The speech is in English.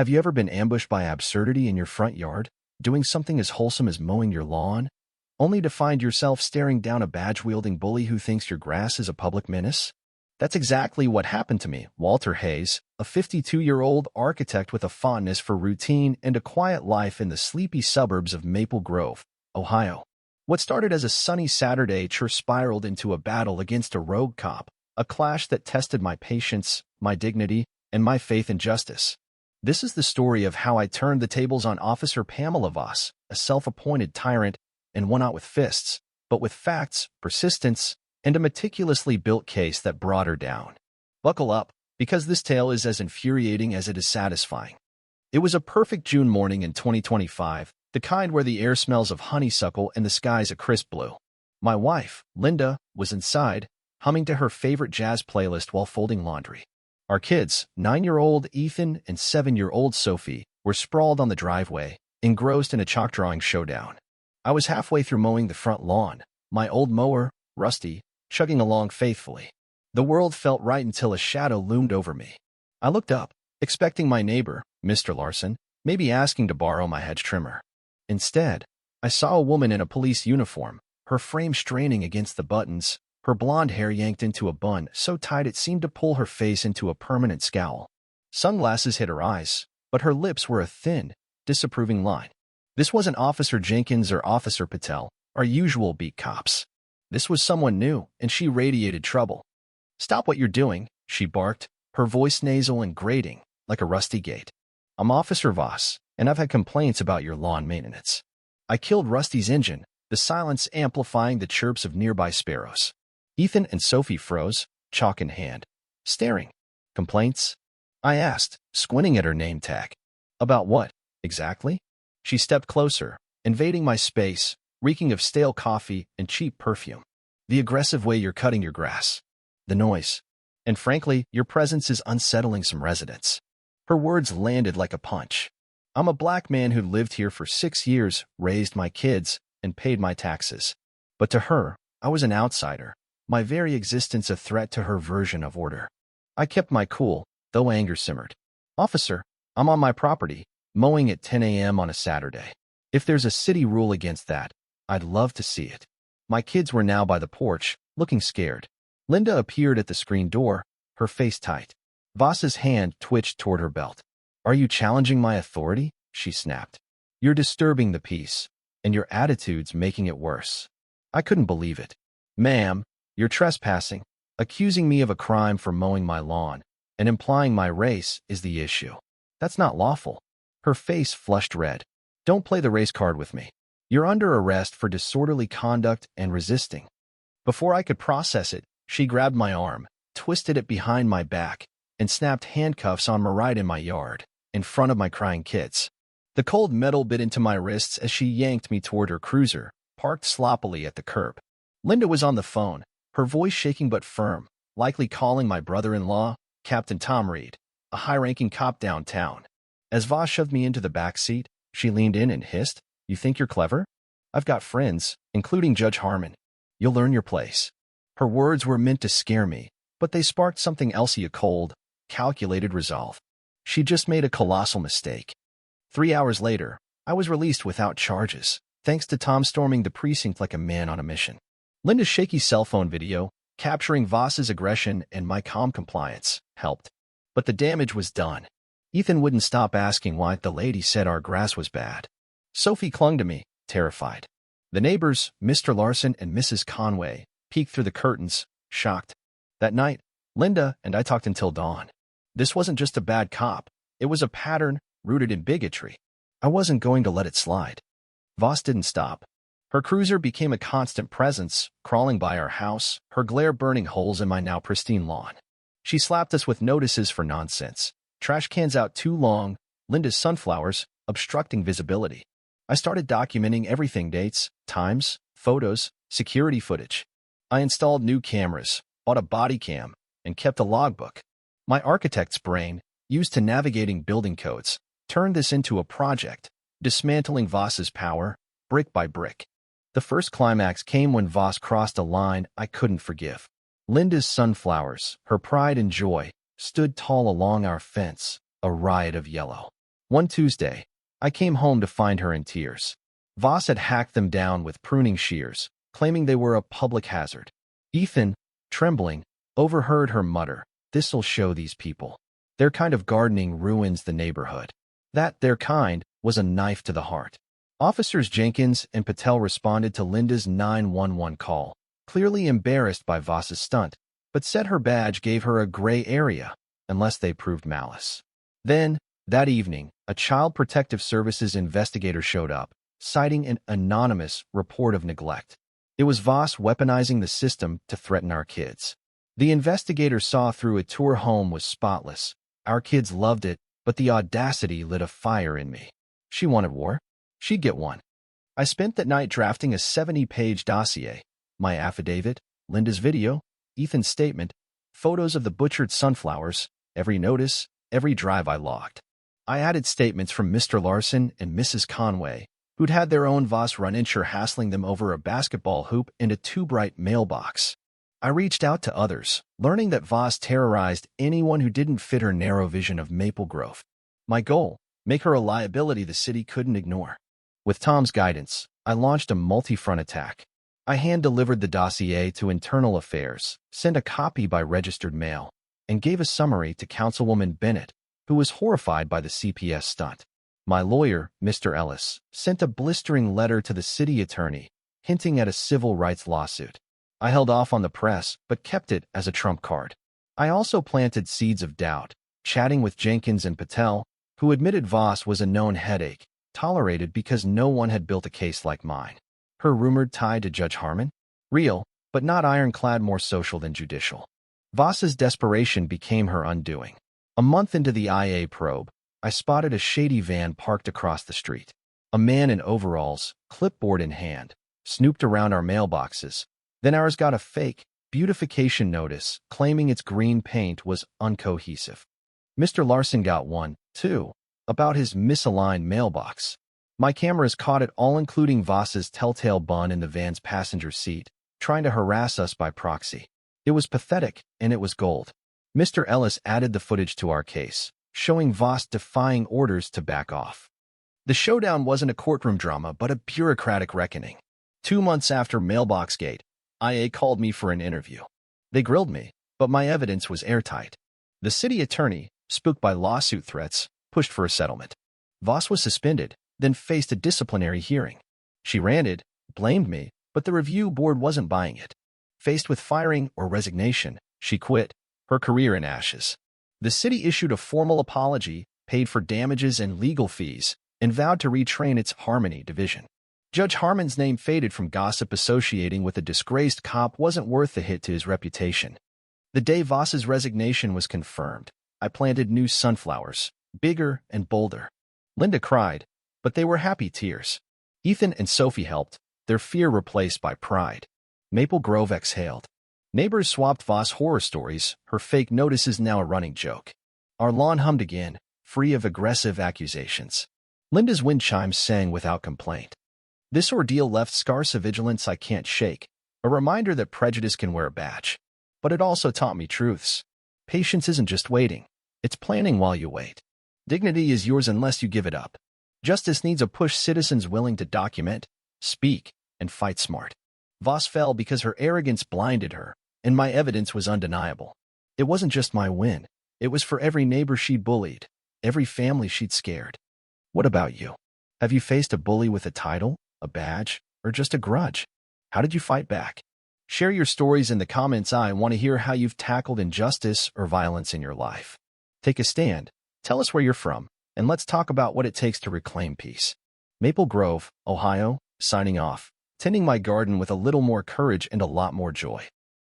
Have you ever been ambushed by absurdity in your front yard, doing something as wholesome as mowing your lawn, only to find yourself staring down a badge-wielding bully who thinks your grass is a public menace? That's exactly what happened to me. Walter Hayes, a 52-year-old architect with a fondness for routine and a quiet life in the sleepy suburbs of Maple Grove, Ohio. What started as a sunny Saturday chore spiraled into a battle against a rogue cop, a clash that tested my patience, my dignity, and my faith in justice. This is the story of how I turned the tables on Officer Pamela Voss, a self-appointed tyrant, and won not with fists, but with facts, persistence, and a meticulously built case that brought her down. Buckle up, because this tale is as infuriating as it is satisfying. It was a perfect June morning in 2025, the kind where the air smells of honeysuckle and the sky's a crisp blue. My wife, Linda, was inside, humming to her favorite jazz playlist while folding laundry. Our kids, 9-year-old Ethan and 7-year-old Sophie, were sprawled on the driveway, engrossed in a chalk drawing showdown. I was halfway through mowing the front lawn, my old mower, Rusty, chugging along faithfully. The world felt right until a shadow loomed over me. I looked up, expecting my neighbor, Mr. Larson, maybe asking to borrow my hedge trimmer. Instead, I saw a woman in a police uniform, her frame straining against the buttons, her blonde hair yanked into a bun so tight it seemed to pull her face into a permanent scowl. Sunglasses hid her eyes, but her lips were a thin, disapproving line. This wasn't Officer Jenkins or Officer Patel, our usual beat cops. This was someone new, and she radiated trouble. "Stop what you're doing," she barked, her voice nasal and grating, like a rusty gate. "I'm Officer Voss, and I've had complaints about your lawn maintenance." I killed Rusty's engine, the silence amplifying the chirps of nearby sparrows. Ethan and Sophie froze, chalk in hand, staring. "Complaints?" I asked, squinting at her name tag. "About what, exactly?" She stepped closer, invading my space, reeking of stale coffee and cheap perfume. "The aggressive way you're cutting your grass. The noise. And frankly, your presence is unsettling some residents." Her words landed like a punch. I'm a black man who lived here for 6 years, raised my kids, and paid my taxes. But to her, I was an outsider, my very existence a threat to her version of order. I kept my cool, though anger simmered. "Officer, I'm on my property, mowing at 10 a.m. on a Saturday. If there's a city rule against that, I'd love to see it." My kids were now by the porch, looking scared. Linda appeared at the screen door, her face tight. Voss's hand twitched toward her belt. "Are you challenging my authority?" she snapped. "You're disturbing the peace, and your attitude's making it worse." I couldn't believe it. "Ma'am, you're trespassing, accusing me of a crime for mowing my lawn, and implying my race is the issue. That's not lawful." Her face flushed red. "Don't play the race card with me. You're under arrest for disorderly conduct and resisting." Before I could process it, she grabbed my arm, twisted it behind my back, and snapped handcuffs on me right in my yard, in front of my crying kids. The cold metal bit into my wrists as she yanked me toward her cruiser, parked sloppily at the curb. Linda was on the phone, her voice shaking but firm, likely calling my brother-in-law, Captain Tom Reed, a high-ranking cop downtown. As Voss shoved me into the back seat, she leaned in and hissed, "You think you're clever? I've got friends, including Judge Harmon. You'll learn your place." Her words were meant to scare me, but they sparked something else: a cold, calculated resolve. She just made a colossal mistake. 3 hours later, I was released without charges, thanks to Tom storming the precinct like a man on a mission. Linda's shaky cell phone video, capturing Voss's aggression and my calm compliance, helped. But the damage was done. Ethan wouldn't stop asking why the lady said our grass was bad. Sophie clung to me, terrified. The neighbors, Mr. Larson and Mrs. Conway, peeked through the curtains, shocked. That night, Linda and I talked until dawn. This wasn't just a bad cop. It was a pattern rooted in bigotry. I wasn't going to let it slide. Voss didn't stop. Her cruiser became a constant presence, crawling by our house, her glare burning holes in my now pristine lawn. She slapped us with notices for nonsense. Trash cans out too long, Linda's sunflowers, obstructing visibility. I started documenting everything: dates, times, photos, security footage. I installed new cameras, bought a body cam, and kept a logbook. My architect's brain, used to navigating building codes, turned this into a project, dismantling Voss's power, brick by brick. The first climax came when Voss crossed a line I couldn't forgive. Linda's sunflowers, her pride and joy, stood tall along our fence, a riot of yellow. One Tuesday, I came home to find her in tears. Voss had hacked them down with pruning shears, claiming they were a public hazard. Ethan, trembling, overheard her mutter, "This'll show these people. Their kind of gardening ruins the neighborhood." That "their kind" was a knife to the heart. Officers Jenkins and Patel responded to Linda's 911 call, clearly embarrassed by Voss's stunt, but said her badge gave her a gray area, unless they proved malice. Then, that evening, a Child Protective Services investigator showed up, citing an anonymous report of neglect. It was Voss weaponizing the system to threaten our kids. The investigator saw through it. Her home was spotless. Our kids loved it, but the audacity lit a fire in me. She wanted war. She'd get one. I spent that night drafting a 70-page dossier. My affidavit, Linda's video, Ethan's statement, photos of the butchered sunflowers, every notice, every drive I logged. I added statements from Mr. Larson and Mrs. Conway, who'd had their own Voss run-in hassling them over a basketball hoop and a too-bright mailbox. I reached out to others, learning that Voss terrorized anyone who didn't fit her narrow vision of Maple Grove. My goal, make her a liability the city couldn't ignore. With Tom's guidance, I launched a multi-front attack. I hand-delivered the dossier to Internal Affairs, sent a copy by registered mail, and gave a summary to Councilwoman Bennett, who was horrified by the CPS stunt. My lawyer, Mr. Ellis, sent a blistering letter to the city attorney, hinting at a civil rights lawsuit. I held off on the press, but kept it as a trump card. I also planted seeds of doubt, chatting with Jenkins and Patel, who admitted Voss was a known headache, tolerated because no one had built a case like mine. Her rumored tie to Judge Harmon? Real, but not ironclad, more social than judicial. Voss's desperation became her undoing. A month into the IA probe, I spotted a shady van parked across the street. A man in overalls, clipboard in hand, snooped around our mailboxes. Then ours got a fake beautification notice claiming its green paint was uncohesive. Mr. Larson got one, too, about his misaligned mailbox. My cameras caught it all, including Voss's telltale bun in the van's passenger seat, trying to harass us by proxy. It was pathetic, and it was gold. Mr. Ellis added the footage to our case, showing Voss defying orders to back off. The showdown wasn't a courtroom drama, but a bureaucratic reckoning. 2 months after Mailboxgate, IA called me for an interview. They grilled me, but my evidence was airtight. The city attorney, spooked by lawsuit threats, pushed for a settlement. Voss was suspended, then faced a disciplinary hearing. She ranted, blamed me, but the review board wasn't buying it. Faced with firing or resignation, she quit, her career in ashes. The city issued a formal apology, paid for damages and legal fees, and vowed to retrain its Harmony division. Judge Harmon's name faded from gossip associating with a disgraced cop wasn't worth the hit to his reputation. The day Voss's resignation was confirmed, I planted new sunflowers, bigger and bolder. Linda cried, but they were happy tears. Ethan and Sophie helped, their fear replaced by pride. Maple Grove exhaled. Neighbors swapped Voss horror stories, her fake notices now a running joke. Our lawn hummed again, free of aggressive accusations. Linda's wind chimes sang without complaint. This ordeal left scars of vigilance I can't shake, a reminder that prejudice can wear a badge. But it also taught me truths. Patience isn't just waiting, it's planning while you wait. Dignity is yours unless you give it up. Justice needs a push, citizens willing to document, speak, and fight smart. Voss fell because her arrogance blinded her, and my evidence was undeniable. It wasn't just my win. It was for every neighbor she'd bullied, every family she'd scared. What about you? Have you faced a bully with a title, a badge, or just a grudge? How did you fight back? Share your stories in the comments. I want to hear how you've tackled injustice or violence in your life. Take a stand, tell us where you're from, and let's talk about what it takes to reclaim peace. Maple Grove, Ohio, signing off, tending my garden with a little more courage and a lot more joy.